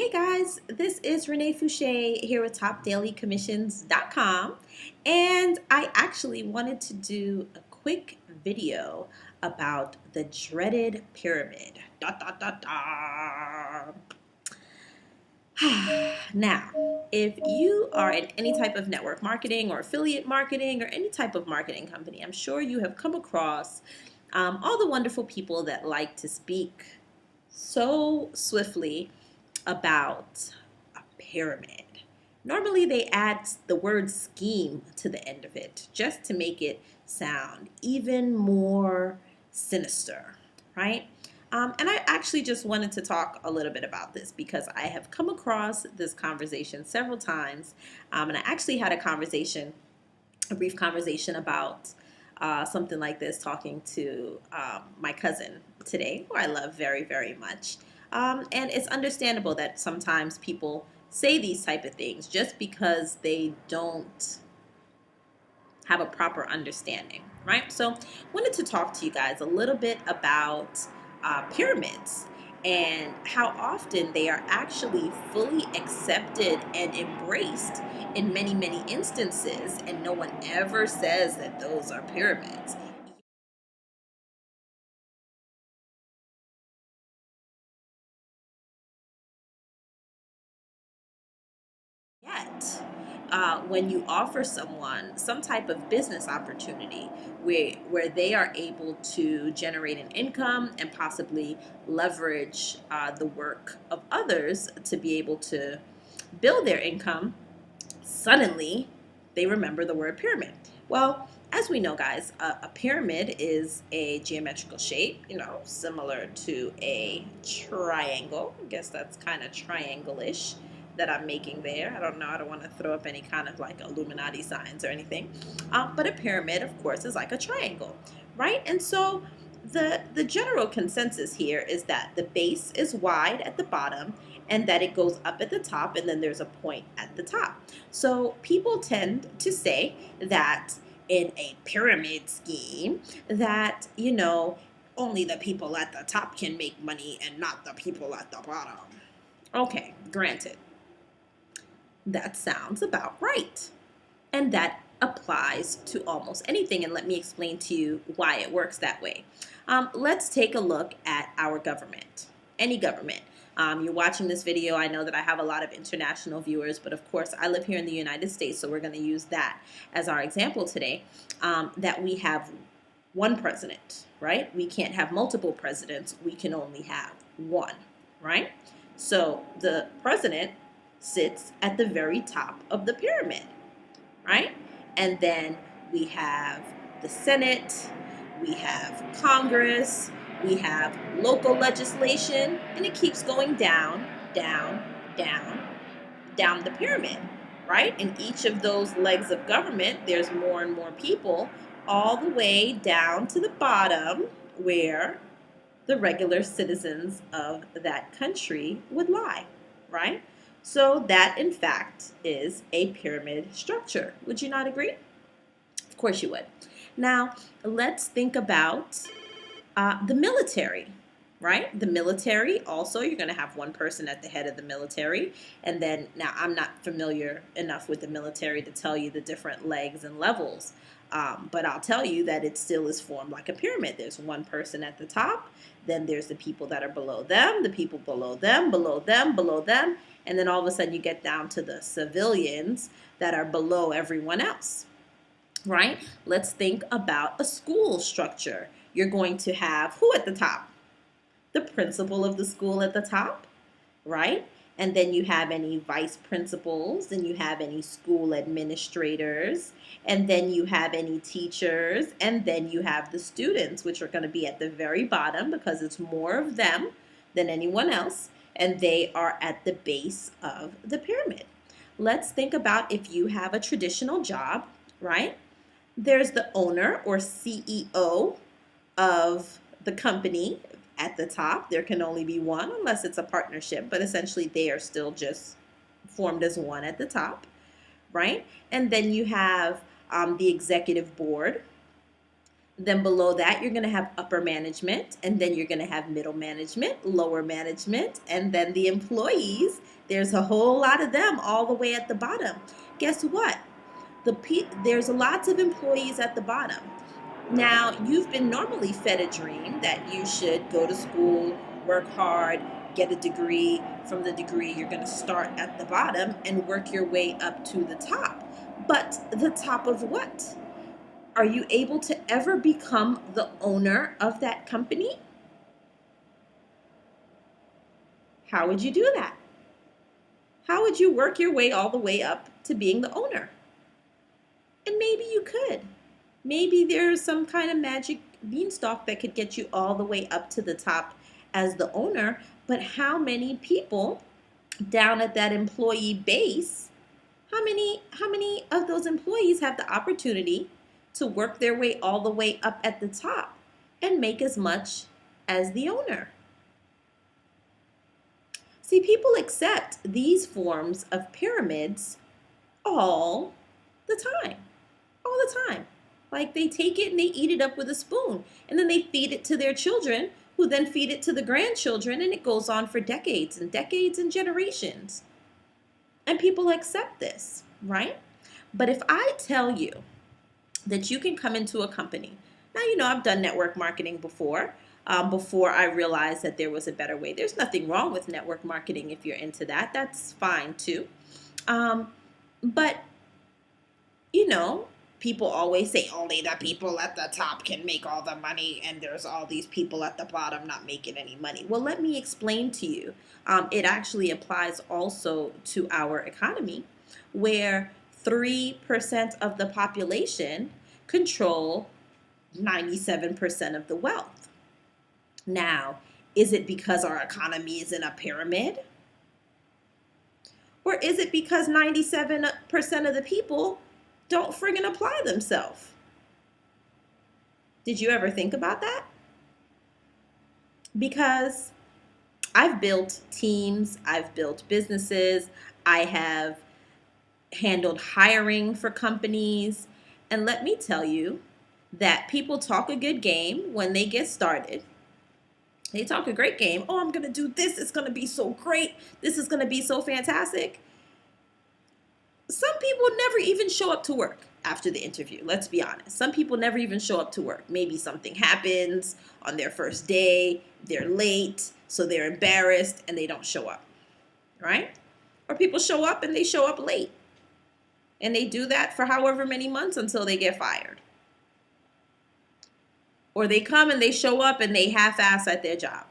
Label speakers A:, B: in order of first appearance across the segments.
A: Hey guys, this is Renee Fouché here with TopDailyCommissions.com, and I actually wanted to do a quick video about the dreaded pyramid. Dot, dot, dot, dot. Now, if you are in any type of network marketing or affiliate marketing or any type of marketing company, I'm sure you have come across all the wonderful people that like to speak so swiftly about a pyramid. Normally, they add the word scheme to the end of it just to make it sound even more sinister, right? And I actually just wanted to talk a little bit about this because I have come across this conversation several times. And I actually had a brief conversation about something like this talking to my cousin today, who I love very, very much. And it's understandable that sometimes people say these type of things just because they don't have a proper understanding, right? So wanted to talk to you guys a little bit about pyramids and how often they are actually fully accepted and embraced in many, many instances, and no one ever says that those are pyramids. Yet, when you offer someone some type of business opportunity where they are able to generate an income and possibly leverage the work of others to be able to build their income, suddenly they remember the word pyramid. Well, as we know, guys, a pyramid is a geometrical shape, similar to a triangle. I guess that's kind of triangle-ish that I'm making there. I don't know. I don't want to throw up any kind of like Illuminati signs or anything. But a pyramid, of course, is like a triangle, right? And so the general consensus here is that the base is wide at the bottom and that it goes up at the top and then there's a point at the top. So people tend to say that in a pyramid scheme that, only the people at the top can make money and not the people at the bottom. Okay, granted. That sounds about right. And that applies to almost anything. And let me explain to you why it works that way. Let's take a look at our government, any government. You're watching this video. I know that I have a lot of international viewers, but of course I live here in the United States, so we're going to use that as our example today, that we have one president, right? We can't have multiple presidents. We can only have one, right? So the president sits at the very top of the pyramid, right? And then we have the Senate, we have Congress, we have local legislation, and it keeps going down, down, down, down the pyramid, right? In each of those legs of government, there's more and more people, all the way down to the bottom where the regular citizens of that country would lie, right? So that, in fact, is a pyramid structure. Would you not agree? Of course you would. Now, let's think about the military, right? The military also, you're going to have one person at the head of the military. And then, now I'm not familiar enough with the military to tell you the different legs and levels. But I'll tell you that it still is formed like a pyramid. There's one person at the top. Then there's the people that are below them, the people below them, below them, below them. And then all of a sudden you get down to the civilians that are below everyone else, right? Let's think about a school structure. You're going to have who at the top? The principal of the school at the top, right? And then you have any vice principals, and you have any school administrators, and then you have any teachers, and then you have the students, which are going to be at the very bottom because it's more of them than anyone else, and they are at the base of the pyramid. Let's think about if you have a traditional job, right? There's the owner or CEO of the company at the top. There can only be one unless it's a partnership, but essentially they are still just formed as one at the top, right? And then you have the executive board. Then below that, you're going to have upper management, and then you're going to have middle management, lower management, and then the employees. There's a whole lot of them all the way at the bottom. Guess what? There's lots of employees at the bottom. Now, you've been normally fed a dream that you should go to school, work hard, get a degree. From the degree, you're going to start at the bottom and work your way up to the top. But the top of what? Are you able to ever become the owner of that company? How would you do that? How would you work your way all the way up to being the owner? And maybe you could. Maybe there's some kind of magic beanstalk that could get you all the way up to the top as the owner. But how many people down at that employee base, how many of those employees have the opportunity to work their way all the way up at the top and make as much as the owner? See, people accept these forms of pyramids all the time. All the time. Like they take it and they eat it up with a spoon. And then they feed it to their children, who then feed it to the grandchildren, and it goes on for decades and decades and generations. And people accept this, right? But if I tell you that you can come into a company, now you know I've done network marketing before I realized that there was a better way. There's nothing wrong with network marketing if you're into that. That's fine too. But, you know, people always say only the people at the top can make all the money and there's all these people at the bottom not making any money. Well, let me explain to you. It actually applies also to our economy, where 3% of the population control 97% of the wealth. Now, is it because our economy is in a pyramid? Or is it because 97% of the people don't friggin' apply themselves? Did you ever think about that? Because I've built teams, I've built businesses, I have handled hiring for companies, and let me tell you that people talk a good game when they get started. They talk a great game. Oh, I'm going to do this. It's going to be so great. This is going to be so fantastic. Some people never even show up to work after the interview. Let's be honest. Some people never even show up to work. Maybe something happens on their first day. They're late, so they're embarrassed and they don't show up, right? Or people show up and they show up late. And they do that for however many months until they get fired. Or they come and they show up and they half-ass at their job,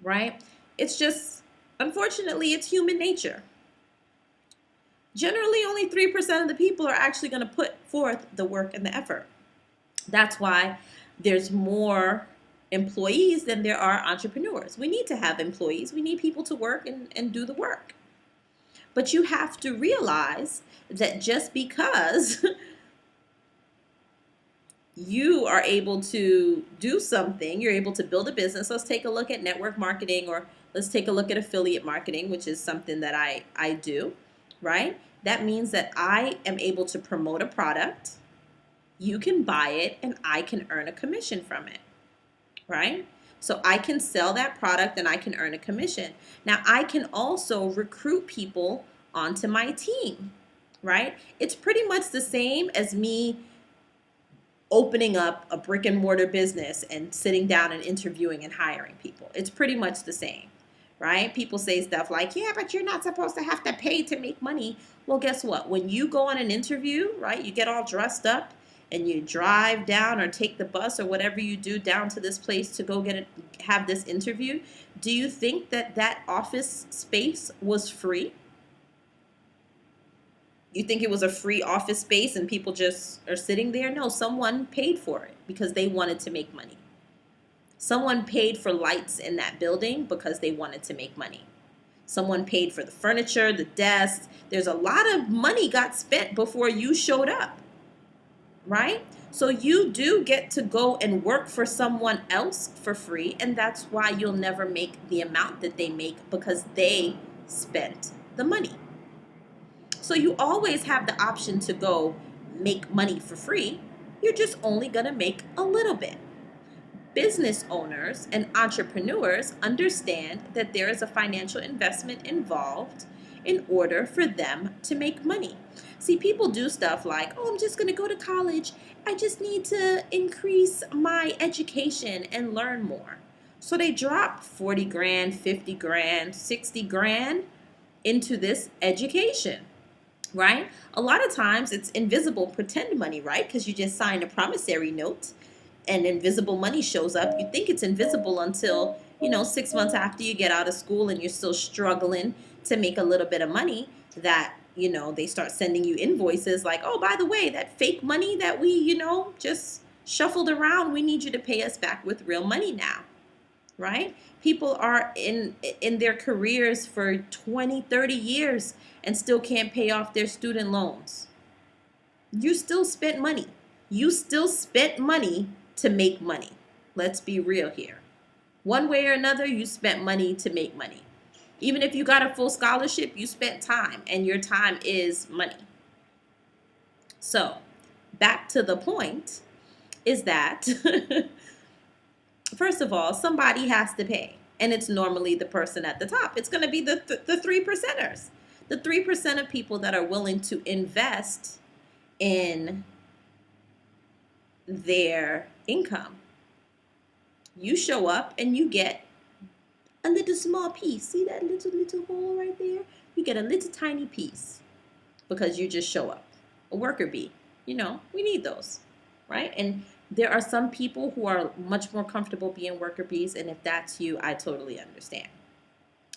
A: right? It's just, unfortunately, it's human nature. Generally, only 3% of the people are actually going to put forth the work and the effort. That's why there's more employees than there are entrepreneurs. We need to have employees. We need people to work and do the work. But you have to realize that just because you are able to do something, you're able to build a business. Let's take a look at network marketing, or let's take a look at affiliate marketing, which is something that I do, right? That means that I am able to promote a product, you can buy it, and I can earn a commission from it, right? So I can sell that product and I can earn a commission. Now I can also recruit people onto my team, right? It's pretty much the same as me opening up a brick and mortar business and sitting down and interviewing and hiring people. It's pretty much the same, right? People say stuff like, yeah, but you're not supposed to have to pay to make money. Well, guess what? When you go on an interview, right, you get all dressed up and you drive down or take the bus or whatever you do down to this place to go have this interview. Do you think that that office space was free? You think it was a free office space and people just are sitting there? No, someone paid for it because they wanted to make money. Someone paid for lights in that building because they wanted to make money. Someone paid for the furniture, the desks. There's a lot of money got spent before you showed up, right? So you do get to go and work for someone else for free, and that's why you'll never make the amount that they make, because they spent the money. So you always have the option to go make money for free. you're just only going to make a little bit. Business owners and entrepreneurs understand that there is a financial investment involved in order for them to make money. See, people do stuff like, oh, I'm just going to go to college. I just need to increase my education and learn more. So they drop 40 grand, 50 grand, 60 grand into this education, right? A lot of times it's invisible pretend money, right? Because you just signed a promissory note and invisible money shows up. You think it's invisible until, 6 months after you get out of school and you're still struggling to make a little bit of money, that, they start sending you invoices like, oh, by the way, that fake money that we, just shuffled around, we need you to pay us back with real money now, right? People are in their careers for 20, 30 years and still can't pay off their student loans. You still spent money. You still spent money to make money. Let's be real here. One way or another, you spent money to make money. Even if you got a full scholarship, you spent time, and your time is money. So, back to the point is that, first of all, somebody has to pay, and it's normally the person at the top. It's going to be the 3%ers, the 3% of people that are willing to invest in their income. You show up and you get a little small piece. See that little hole right there? You get a little tiny piece because you just show up. A worker bee. We need those, right? And there are some people who are much more comfortable being worker bees, and if that's you, I totally understand,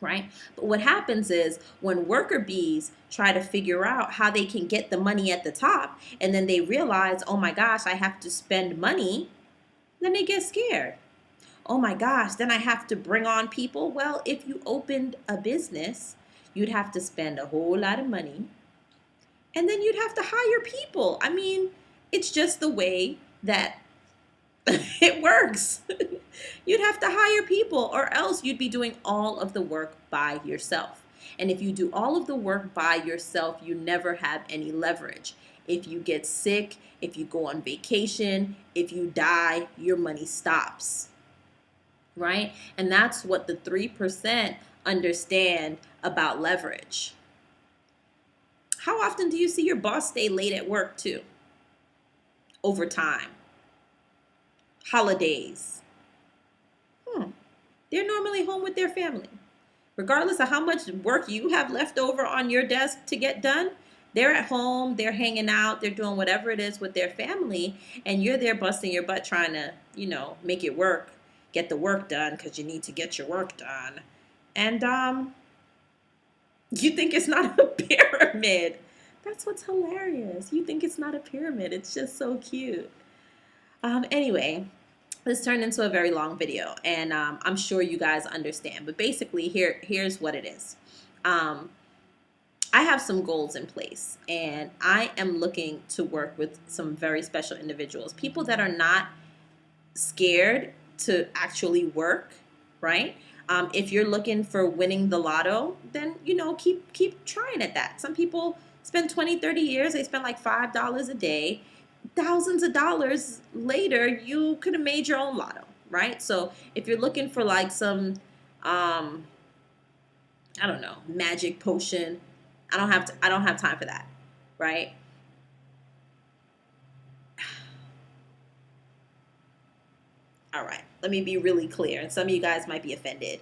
A: right? But what happens is when worker bees try to figure out how they can get the money at the top, and then they realize, oh my gosh, I have to spend money, then they get scared. Oh my gosh, then I have to bring on people. Well, if you opened a business, you'd have to spend a whole lot of money, and then you'd have to hire people. I mean, it's just the way that it works. You'd have to hire people, or else you'd be doing all of the work by yourself. And if you do all of the work by yourself, you never have any leverage. If you get sick, if you go on vacation, if you die, your money stops, right? And that's what the 3% understand about leverage. How often do you see your boss stay late at work too? Overtime. Holidays. They're normally home with their family. Regardless of how much work you have left over on your desk to get done, they're at home, they're hanging out, they're doing whatever it is with their family, and you're there busting your butt trying to, make it work, get the work done because you need to get your work done. And you think it's not a pyramid. That's what's hilarious. You think it's not a pyramid. It's just so cute. Anyway, this turned into a very long video, and I'm sure you guys understand. But basically, here's what it is. I have some goals in place, and I am looking to work with some very special individuals, people that are not scared to actually work, right? If you're looking for winning the lotto, then, keep trying at that. Some people spend 20, 30 years. They spend like $5 a day. Thousands of dollars later, you could have made your own lotto, right? So if you're looking for like some, I don't know, magic potion, I don't have time for that, right? All right, let me be really clear. And some of you guys might be offended.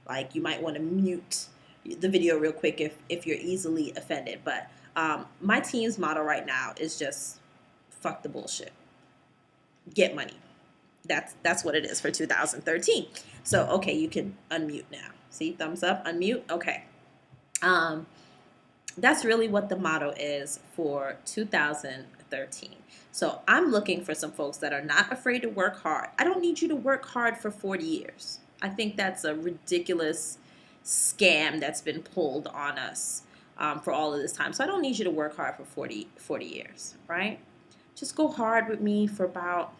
A: Like, you might want to mute the video real quick if you're easily offended. But my team's motto right now is just fuck the bullshit. Get money. That's what it is for 2013. So, okay, you can unmute now. See, thumbs up, unmute. Okay. That's really what the motto is for 2013. So I'm looking for some folks that are not afraid to work hard. I don't need you to work hard for 40 years. I think that's a ridiculous scam that's been pulled on us for all of this time. So I don't need you to work hard for 40 years, right? Just go hard with me for about,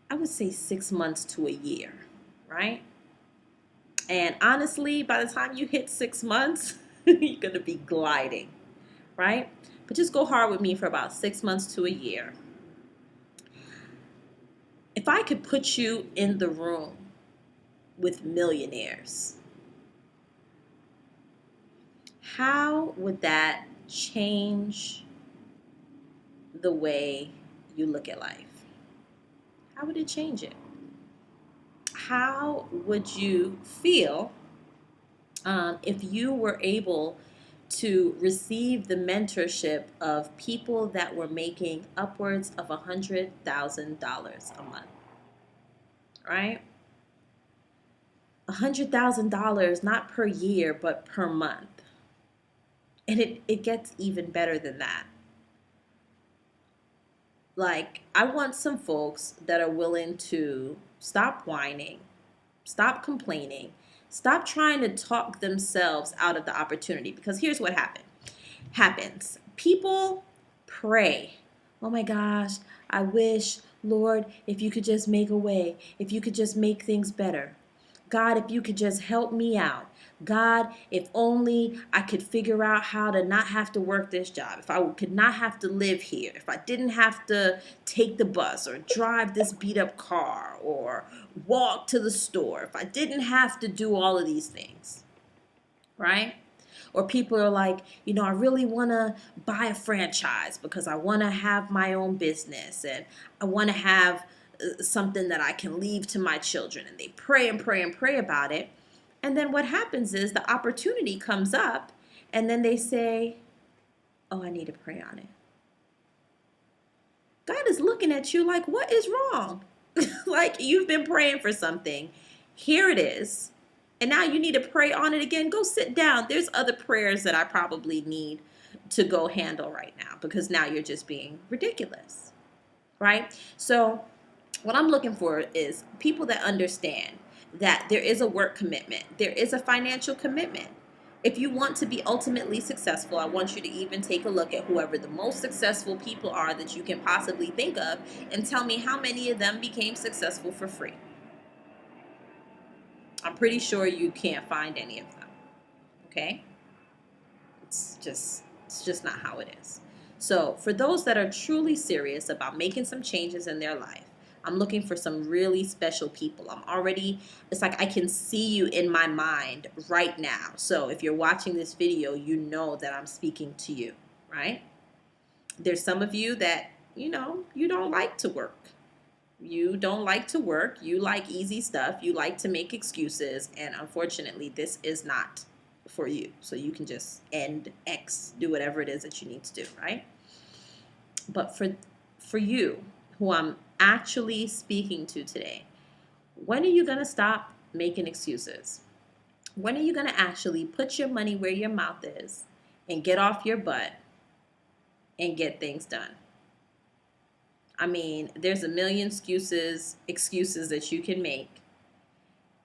A: I would say 6 months to a year, right? And honestly, by the time you hit 6 months, you're going to be gliding, right? But just go hard with me for about 6 months to a year. if I could put you in the room with millionaires, how would that change the way you look at life? How would it change it? How would you feel if you were able to receive the mentorship of people that were making upwards of $100,000 a month, right? $100,000 not per year, but per month. And it gets even better than that. Like, I want some folks that are willing to stop whining, stop complaining, stop trying to talk themselves out of the opportunity. Because here's what happens. People pray. Oh my gosh, I wish, Lord, if you could just make a way, if you could just make things better. God, if you could just help me out. God, if only I could figure out how to not have to work this job, if I could not have to live here, if I didn't have to take the bus or drive this beat up car or walk to the store, if I didn't have to do all of these things, right? Or people are like, I really want to buy a franchise because I want to have my own business and I want to have something that I can leave to my children. And they pray and pray and pray about it. And then what happens is the opportunity comes up and then they say, oh, I need to pray on it. God is looking at you like, what is wrong? Like, you've been praying for something. Here it is. And now you need to pray on it again. Go sit down. There's other prayers that I probably need to go handle right now because now you're just being ridiculous, right? So what I'm looking for is people that understand that there is a work commitment. There is a financial commitment. If you want to be ultimately successful, I want you to even take a look at whoever the most successful people are that you can possibly think of and tell me how many of them became successful for free. I'm pretty sure you can't find any of them. Okay? It's just not how it is. So, for those that are truly serious about making some changes in their life, I'm looking for some really special people. It's like I can see you in my mind right now. So, if you're watching this video, you know that I'm speaking to you, right? There's some of you that, you don't like to work. You don't like to work. You like easy stuff. You like to make excuses. And unfortunately, this is not for you. So you can just end X, do whatever it is that you need to do, right? But for you, who I'm actually speaking to today, when are you going to stop making excuses? When are you going to actually put your money where your mouth is and get off your butt and get things done? I mean, there's a million excuses that you can make.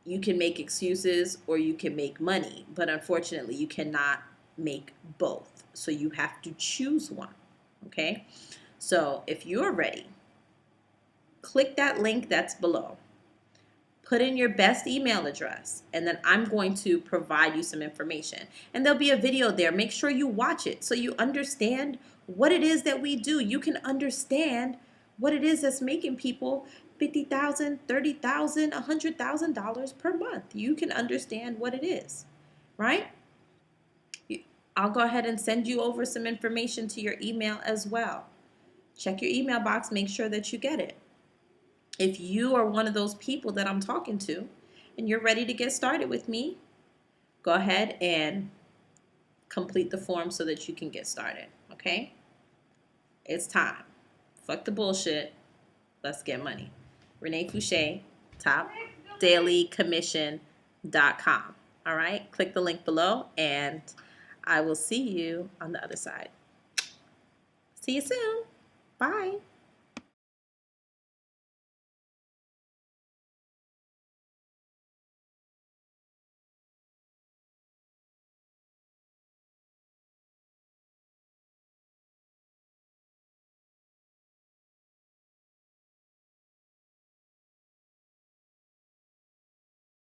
A: You can make excuses or you can make money, but unfortunately, you cannot make both. So you have to choose one, okay? So if you're ready, click that link that's below. Put in your best email address, and then I'm going to provide you some information. And there'll be a video there. Make sure you watch it so you understand what it is that we do. You can understand what it is that's making people $50,000, $30,000, $100,000 per month. You can understand what it is, right? I'll go ahead and send you over some information to your email as well. Check your email box, make sure that you get it. If you are one of those people that I'm talking to and you're ready to get started with me, go ahead and complete the form so that you can get started, okay? It's time. Fuck the bullshit. Let's get money. Renee Fouché, topdailycommission.com. All right? Click the link below, and I will see you on the other side. See you soon. Bye.